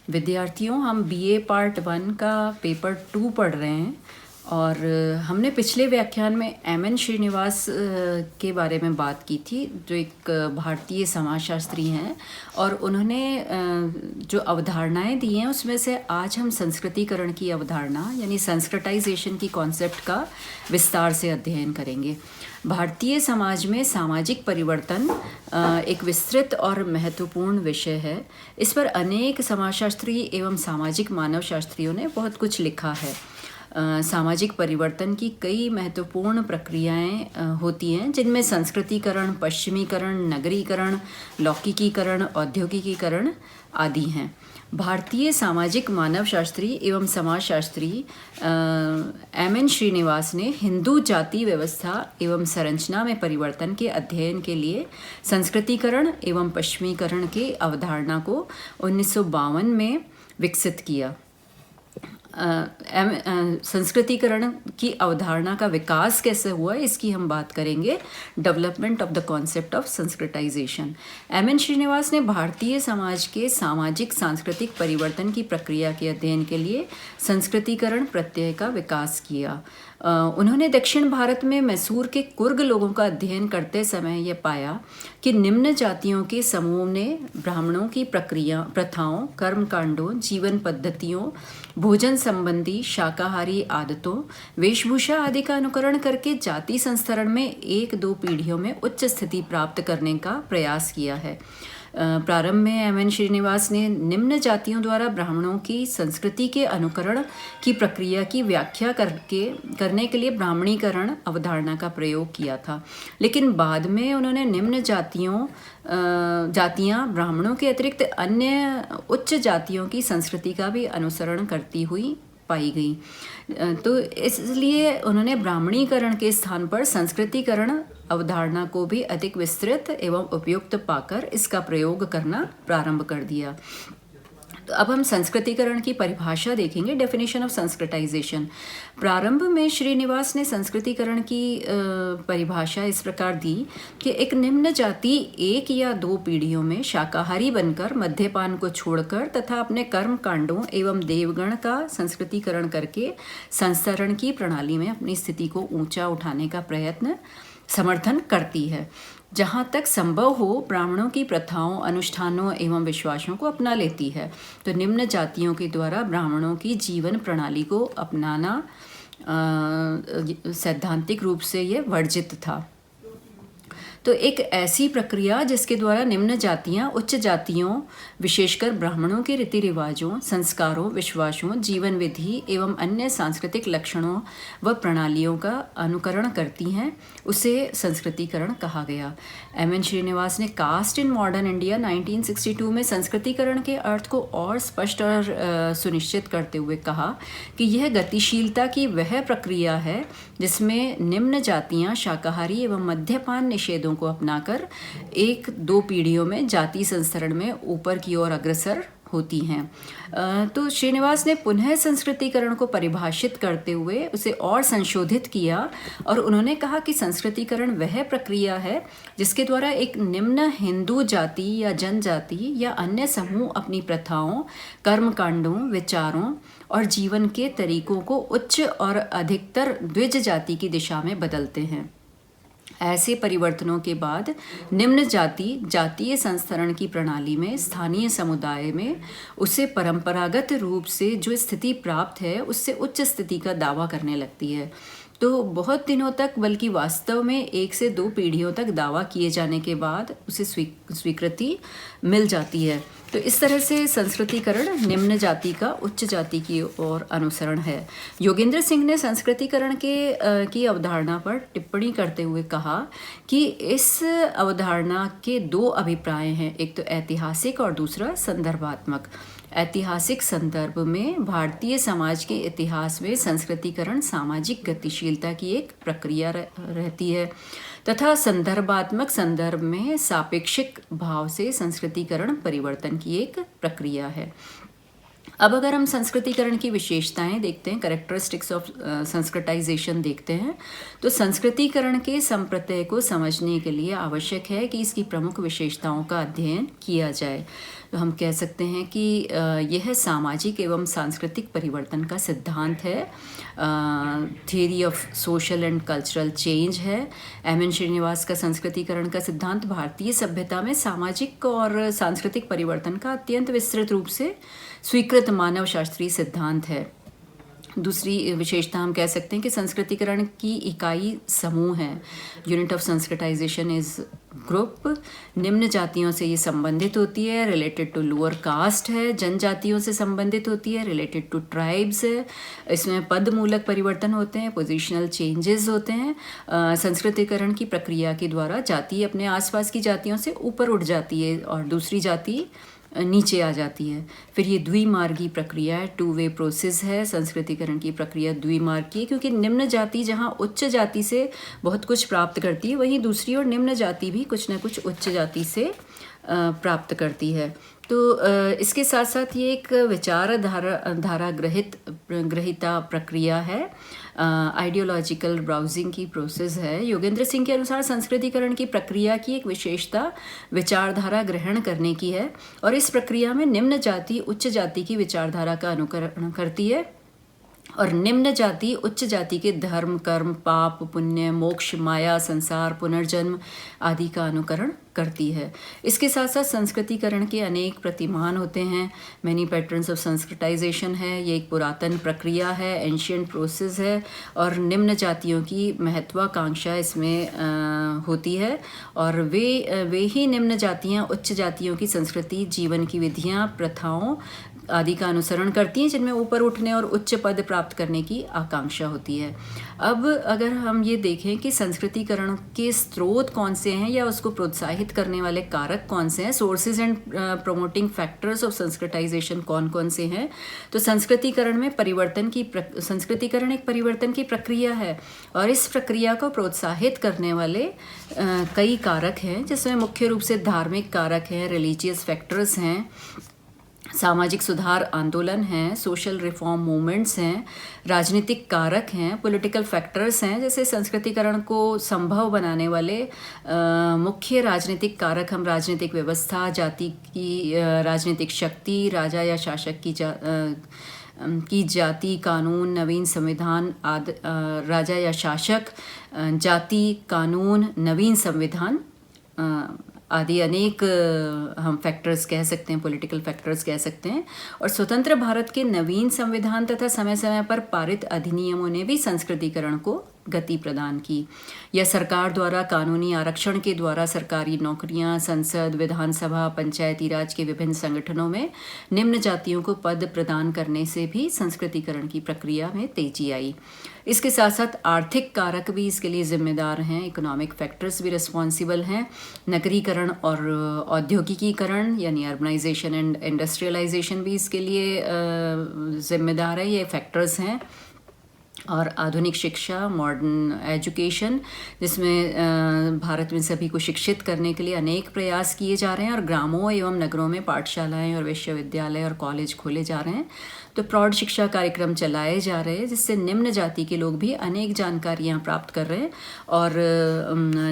विद्यार्थियों, हम BA part 1 का पेपर 2 पढ़ रहे हैं और हमने पिछले व्याख्यान में एम.एन. श्रीनिवास के बारे में बात की थी, जो एक भारतीय समाजशास्त्री हैं और उन्होंने जो अवधारणाएं दी हैं उसमें से आज हम संस्कृतिकरण की अवधारणा यानी संस्कृताइजेशन की कॉन्सेप्ट का विस्तार से अध्ययन करेंगे। भारतीय समाज में सामाजिक परिवर्तन एक विस्तृत और महत्वपूर्ण विषय है। इस पर अनेक समाजशास्त्री एवं सामाजिक मानवशास्त्रियों ने बहुत कुछ लिखा है। सामाजिक परिवर्तन की कई महत्वपूर्ण प्रक्रियाएं होती हैं, जिनमें संस्कृतिकरण, पश्चिमीकरण, नगरीकरण, लौकिकीकरण, औद्योगिकीकरण आदि हैं। भारतीय सामाजिक मानवशास्त्री एवं समाजशास्त्री एम.एन. श्रीनिवास ने हिंदू जाति व्यवस्था एवं संरचना में परिवर्तन के अध्ययन के लिए संस्कृतिकरण एवं पश्चिमीकरण के अवधारणा को 1952 में विकसित किया। संस्कृतिकरण की अवधारणा का विकास कैसे हुआ, इसकी हम बात करेंगे। Development of the concept of Sanskritization. M N. Srinivas ने भारतीय समाज के सामाजिक सांस्कृतिक परिवर्तन की प्रक्रिया के अध्ययन के लिए संस्कृतिकरण प्रत्यय का विकास किया। उन्होंने दक्षिण भारत में मैसूर के कुर्ग लोगों का अध्ययन करते समय यह पाया कि निम्न जातियों के समूह ने ब्राह्मणों की प्रथाओं, कर्मकांडों, जीवन पद्धतियों, भोजन संबंधी शाकाहारी आदतों, वेशभूषा आदि का अनुकरण करके जाति संस्तरण में 1-2 पीढ़ियों में उच्च स्थिति प्राप्त करने का प्रयास किया है। प्रारंभ में एम.एन. श्रीनिवास ने निम्न जातियों द्वारा ब्राह्मणों की संस्कृति के अनुकरण की प्रक्रिया की व्याख्या करने के लिए ब्राह्मणीकरण अवधारणा का प्रयोग किया था, लेकिन बाद में उन्होंने निम्न जातियां ब्राह्मणों के अतिरिक्त अन्य उच्च जातियों की संस्कृति का भी अनुसरण करती हुई पाई गई। तो इसलिए उन्होंने ब्राह्मणीकरण के स्थान पर संस्कृतिकरण अवधारणा को भी अधिक विस्तृत एवं उपयुक्त पाकर इसका प्रयोग करना प्रारंभ कर दिया। तो अब हम संस्कृतिकरण की परिभाषा देखेंगे, डेफिनेशन ऑफ संस्कृताइजेशन। प्रारंभ में श्रीनिवास ने संस्कृतिकरण की परिभाषा इस प्रकार दी कि एक निम्न जाति 1 या 2 पीढ़ियों में शाकाहारी बनकर मद्यपान को छोड़कर तथा अपने कर्म कांडों एवं देवगण का संस्कृतिकरण करके संस्तरण की प्रणाली में अपनी स्थिति को ऊंचा उठाने का समर्थन करती है। जहाँ तक संभव हो ब्राह्मणों की प्रथाओं, अनुष्ठानों एवं विश्वासों को अपना लेती है। तो निम्न जातियों के द्वारा ब्राह्मणों की जीवन प्रणाली को अपनाना सैद्धांतिक रूप से ये वर्जित था। तो एक ऐसी प्रक्रिया जिसके द्वारा निम्न जातियां उच्च जातियों, विशेषकर ब्राह्मणों के रीति रिवाजों, संस्कारों, विश्वासों, जीवन विधि एवं अन्य सांस्कृतिक लक्षणों व प्रणालियों का अनुकरण करती हैं, उसे संस्कृतिकरण कहा गया। एम.एन. श्रीनिवास ने कास्ट इन मॉडर्न इंडिया 1962 में संस्कृतिकरण के अर्थ को और स्पष्ट और सुनिश्चित करते हुए कहा कि यह गतिशीलता की वह प्रक्रिया है जिसमें निम्न जातियां शाकाहारी एवं मद्यपान निषेधों को अपनाकर 1-2 पीढ़ियों में जाति संस्तरण में ऊपर की ओर अग्रसर होती हैं। तो श्रीनिवास ने पुनः संस्कृतिकरण को परिभाषित करते हुए उसे और संशोधित किया और उन्होंने कहा कि संस्कृतिकरण वह प्रक्रिया है जिसके द्वारा एक निम्न हिंदू जाति या जनजाति या अन्य समूह अपनी प्रथाओं, कर्मकांडों, विचारों और जीवन के तरीकों को उच्च और अधिकतर द्विज जाति की दिशा में बदलते हैं। ऐसे परिवर्तनों के बाद निम्न जाति जातीय संस्तरण की प्रणाली में स्थानीय समुदाय में उसे परंपरागत रूप से जो स्थिति प्राप्त है उससे उच्च स्थिति का दावा करने लगती है। तो बहुत दिनों तक, बल्कि वास्तव में 1 से 2 पीढ़ियों तक दावा किए जाने के बाद उसे स्वीकृति मिल जाती है। तो इस तरह से संस्कृतिकरण निम्न जाति का उच्च जाति की ओर अनुसरण है। योगेंद्र सिंह ने संस्कृतिकरण की अवधारणा पर टिप्पणी करते हुए कहा कि इस अवधारणा के 2 अभिप्राय हैं, एक तो ऐतिहासिक और दूसरा संदर्भात्मक। ऐतिहासिक संदर्भ में भारतीय समाज के इतिहास में संस्कृतिकरण सामाजिक गतिशीलता की एक प्रक्रिया रहती है तथा संदर्भात्मक संदर्भ में सापेक्षिक भाव से संस्कृतिकरण परिवर्तन की एक प्रक्रिया है। अब अगर हम संस्कृतिकरण की विशेषताएं देखते हैं, कैरेक्टरिस्टिक्स ऑफ संस्कृताइजेशन देखते हैं, तो संस्कृतिकरण के संप्रत्यय को समझने के लिए आवश्यक है कि इसकी प्रमुख विशेषताओं का अध्ययन किया जाए। तो हम कह सकते हैं कि यह सामाजिक एवं सांस्कृतिक परिवर्तन का सिद्धांत है, theory of social and cultural change है। एम.एन. श्रीनिवास का संस्कृतिकरण का सिद्धांत भारतीय सभ्यता में सामाजिक और सांस्कृतिक परिवर्तन का अत्यंत विस्तृत रूप से स्वीकृत मानव शास्त्रीय सिद्धांत है। दूसरी विशेषता हम कह सकते हैं कि संस्कृतिकरण की इकाई समूह है। Unit of Sanskritisation is group. निम्न जातियों से ये संबंधित होती है, रिलेटेड टू लोअर कास्ट है। जनजातियों से संबंधित होती है, रिलेटेड टू ट्राइब्स है। इसमें पद मूलक परिवर्तन होते हैं, पोजिशनल चेंजेस होते हैं। संस्कृतिकरण की प्रक्रिया के द्वारा जाति अपने आसपास की जातियों से ऊपर उठ जाती है और दूसरी जाति नीचे आ जाती है। फिर ये द्विमार्गी प्रक्रिया है, टू वे प्रोसेस है। संस्कृतिकरण की प्रक्रिया द्विमार्गी है, क्योंकि निम्न जाति जहाँ उच्च जाति से बहुत कुछ प्राप्त करती है, वहीं दूसरी ओर निम्न जाति भी कुछ न कुछ उच्च जाति से प्राप्त करती है। तो इसके साथ साथ ये एक विचारधारा ग्रहिता प्रक्रिया है, आइडियोलॉजिकल ब्राउजिंग की प्रोसेस है। योगेंद्र सिंह के अनुसार संस्कृतिकरण की प्रक्रिया की एक विशेषता विचारधारा ग्रहण करने की है, और इस प्रक्रिया में निम्न जाति उच्च जाति की विचारधारा का अनुकरण करती है, और निम्न जाति उच्च जाति के धर्म, कर्म, पाप, पुण्य, मोक्ष, माया, संसार, पुनर्जन्म आदि का अनुकरण करती है। इसके साथ साथ संस्कृतिकरण के अनेक प्रतिमान होते हैं। मैनी पैटर्न्स ऑफ संस्कृताइजेशन है, ये एक पुरातन प्रक्रिया है, एंशियंट प्रोसेस है, और निम्न जातियों की महत्वाकांक्षा इसमें होती है, और वे ही निम्न जातियाँ उच्च जातियों की संस्कृति, जीवन की विधियाँ, प्रथाओं आदि का अनुसरण करती हैं, जिनमें ऊपर उठने और उच्च पद प्राप्त करने की आकांक्षा होती है। अब अगर हम ये देखें कि संस्कृतिकरण के स्रोत कौन से हैं या उसको प्रोत्साहित करने वाले कारक कौन से हैं, sources and promoting factors of Sanskritisation कौन कौन से हैं, तो संस्कृतिकरण में संस्कृतिकरण एक परिवर्तन की प्रक्रिया है, और इस प्रक्रिया को प्रोत्साहित करने वाले कई कारक हैं, जिसमें मुख्य रूप से धार्मिक कारक हैं, रिलीजियस फैक्टर्स हैं, सामाजिक सुधार आंदोलन हैं, सोशल रिफॉर्म मूवमेंट्स हैं, राजनीतिक कारक हैं, पॉलिटिकल फैक्टर्स हैं। जैसे संस्कृतिकरण को संभव बनाने वाले मुख्य राजनीतिक कारक हम राजनीतिक व्यवस्था, जाति की राजनीतिक शक्ति, राजा या शासक की जाति, कानून, नवीन संविधान राजा या शासक, जाति, कानून, नवीन संविधान आदि अनेक हम फैक्टर्स कह सकते हैं, पॉलिटिकल फैक्टर्स कह सकते हैं। और स्वतंत्र भारत के नवीन संविधान तथा समय समय पर पारित अधिनियमों ने भी संस्कृतिकरण को गति प्रदान की। यह सरकार द्वारा कानूनी आरक्षण के द्वारा सरकारी नौकरियां, संसद, विधानसभा, पंचायती राज के विभिन्न संगठनों में निम्न जातियों को पद प्रदान करने से भी संस्कृतिकरण की प्रक्रिया में तेजी आई। इसके साथ साथ आर्थिक कारक भी इसके लिए जिम्मेदार हैं, इकोनॉमिक फैक्टर्स भी रिस्पॉन्सिबल हैं। नगरीकरण और औद्योगिकीकरण यानी अर्बनाइजेशन एंड इंडस्ट्रियलाइजेशन भी इसके लिए जिम्मेदार है, ये फैक्टर्स हैं। और आधुनिक शिक्षा, मॉडर्न एजुकेशन, जिसमें भारत में सभी को शिक्षित करने के लिए अनेक प्रयास किए जा रहे हैं, और ग्रामों एवं नगरों में पाठशालाएं और विश्वविद्यालय और कॉलेज खोले जा रहे हैं। तो प्रौढ़ शिक्षा कार्यक्रम चलाए जा रहे हैं, जिससे निम्न जाति के लोग भी अनेक जानकारियां प्राप्त कर रहे हैं, और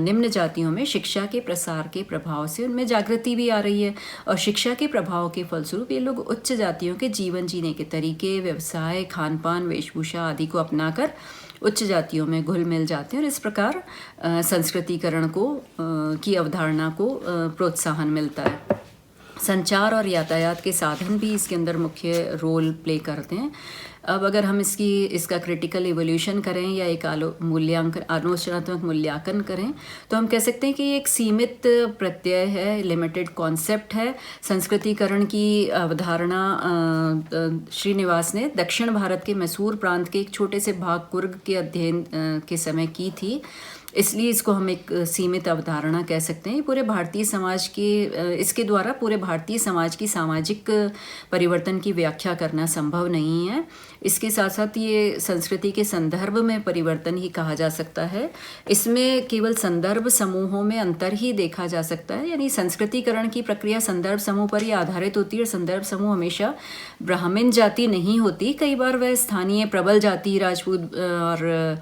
निम्न जातियों में शिक्षा के प्रसार के प्रभाव से उनमें जागृति भी आ रही है, और शिक्षा के प्रभाव के फलस्वरूप ये लोग उच्च जातियों के जीवन जीने के तरीके, व्यवसाय, खान पान, वेशभूषा आदि को अपनाकर उच्च जातियों में घुल मिल जाते हैं, और इस प्रकार संस्कृतिकरण की अवधारणा को प्रोत्साहन मिलता है। संचार और यातायात के साधन भी इसके अंदर मुख्य रोल प्ले करते हैं। अब अगर हम इसका क्रिटिकल इवोल्यूशन करें या एक आलोचनात्मक मूल्यांकन करें, तो हम कह सकते हैं कि ये एक सीमित प्रत्यय है, लिमिटेड कॉन्सेप्ट है। संस्कृतिकरण की अवधारणा श्रीनिवास ने दक्षिण भारत के मैसूर प्रांत के एक छोटे से भाग कुर्ग के अध्ययन के समय की थी, इसलिए इसको हम एक सीमित अवधारणा कह सकते हैं। पूरे भारतीय समाज के इसके द्वारा पूरे भारतीय समाज की सामाजिक परिवर्तन की व्याख्या करना संभव नहीं है। इसके साथ साथ ये संस्कृति के संदर्भ में परिवर्तन ही कहा जा सकता है। इसमें केवल संदर्भ समूहों में अंतर ही देखा जा सकता है, यानी संस्कृतिकरण की प्रक्रिया संदर्भ समूह पर ही आधारित होती है, और संदर्भ समूह हमेशा ब्राह्मण जाति नहीं होती। कई बार वह स्थानीय प्रबल जाति, राजपूत और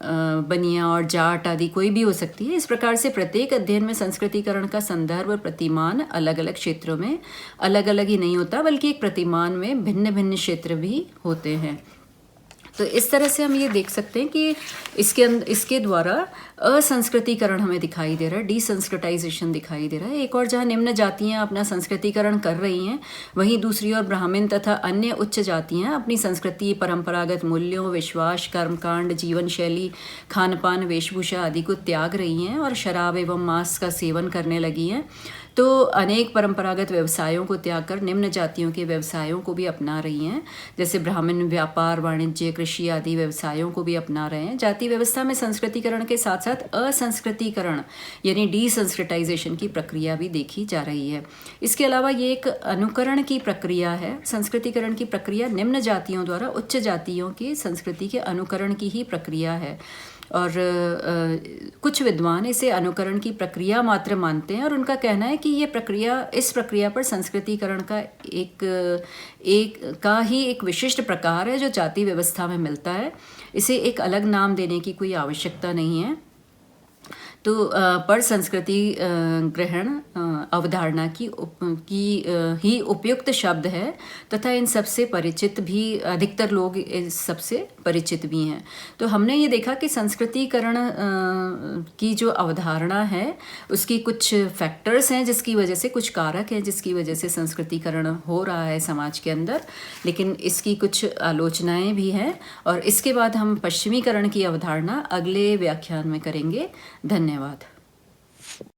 बनिया और जाट आदि कोई भी हो सकती है। इस प्रकार से प्रत्येक अध्ययन में संस्कृतिकरण का संदर्भ और प्रतिमान अलग अलग क्षेत्रों में अलग अलग ही नहीं होता, बल्कि एक प्रतिमान में भिन्न भिन्न क्षेत्र भी होते हैं। तो इस तरह से हम ये देख सकते हैं कि इसके द्वारा असंस्कृतिकरण हमें दिखाई दे रहा है, डिसंस्कृताइजेशन दिखाई दे रहा है। एक और जहाँ निम्न जातियाँ अपना संस्कृतिकरण कर रही हैं, वहीं दूसरी ओर ब्राह्मण तथा अन्य उच्च जातियाँ अपनी संस्कृति, परंपरागत मूल्यों, विश्वास, कर्मकांड, जीवन शैली, खान पान, वेशभूषा आदि को त्याग रही हैं और शराब एवं मांस का सेवन करने लगी हैं। तो अनेक परंपरागत व्यवसायों को त्याग कर निम्न जातियों के व्यवसायों को भी अपना रही हैं, जैसे ब्राह्मण व्यापार, वाणिज्य, कृषि आदि व्यवसायों को भी अपना रहे हैं। जाति व्यवस्था में संस्कृतिकरण के साथ साथ असंस्कृतिकरण यानी डिसंस्कृताइजेशन की प्रक्रिया भी देखी जा रही है। इसके अलावा ये एक अनुकरण की प्रक्रिया है। संस्कृतिकरण की प्रक्रिया निम्न जातियों द्वारा उच्च जातियों की संस्कृति के अनुकरण की ही प्रक्रिया है, और कुछ विद्वान इसे अनुकरण की प्रक्रिया मात्र मानते हैं और उनका कहना है कि इस प्रक्रिया पर संस्कृतिकरण का एक विशिष्ट प्रकार है जो जाति व्यवस्था में मिलता है। इसे एक अलग नाम देने की कोई आवश्यकता नहीं है। तो पर संस्कृति ग्रहण अवधारणा की ही उपयुक्त शब्द है तथा इन सबसे परिचित भी अधिकतर लोग इस सबसे परिचित भी हैं। तो हमने ये देखा कि संस्कृतिकरण की जो अवधारणा है उसकी कुछ फैक्टर्स हैं, जिसकी वजह से कुछ कारक हैं जिसकी वजह से संस्कृतिकरण हो रहा है समाज के अंदर, लेकिन इसकी कुछ आलोचनाएं भी हैं। और इसके बाद हम पश्चिमीकरण की अवधारणा अगले व्याख्यान में करेंगे। धन्यवाद।